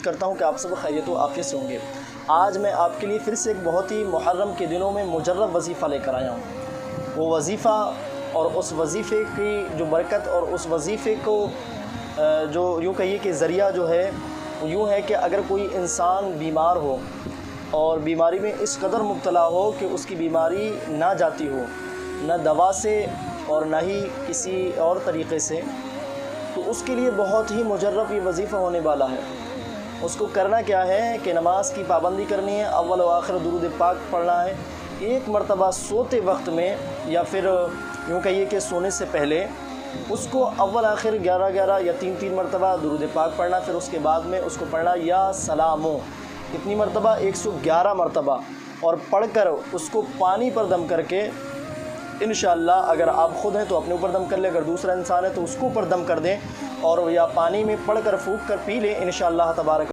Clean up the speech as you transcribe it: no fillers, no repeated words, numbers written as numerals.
करता हूँ कि आप सब खैरियत व आफियत से होंगे। आज मैं आपके लिए फिर से एक बहुत ही मुहर्रम के दिनों में मुजर्रब वजीफ़ा लेकर आया हूँ। वो वजीफ़ा और उस वजीफ़े की जो बरकत और उस वजीफ़े को जो यूँ कहिए कि ज़रिया जो है यूँ है कि अगर कोई इंसान बीमार हो और बीमारी में इस कदर मुब्तला हो कि उसकी बीमारी ना जाती हो, ना दवा से और ना ही किसी और तरीक़े से, तो उसके लिए बहुत ही मुजर्रब ये वजीफ़ा होने वाला है। उसको करना क्या है कि नमाज की पाबंदी करनी है, अव्वल व आखिर दुरूद पाक पढ़ना है, एक मरतबा सोते वक्त में या फिर यूँ कहिए कि सोने से पहले उसको अव्वल आखिर 11-11 या 3-3 मरतबा दुरूद पाक पढ़ना। फिर उसके बाद में उसको पढ़ना या सलामो, इतनी मरतबा 111 मरतबा, और पढ़कर उसको पानी पर दम करके इंशाअल्लाह अगर आप ख़ुद हैं तो अपने ऊपर दम कर लें, अगर दूसरा इंसान है तो उसको ऊपर दम कर दें और या पानी में पढ़कर फूंक कर पी लें इंशाअल्लाह तबारक।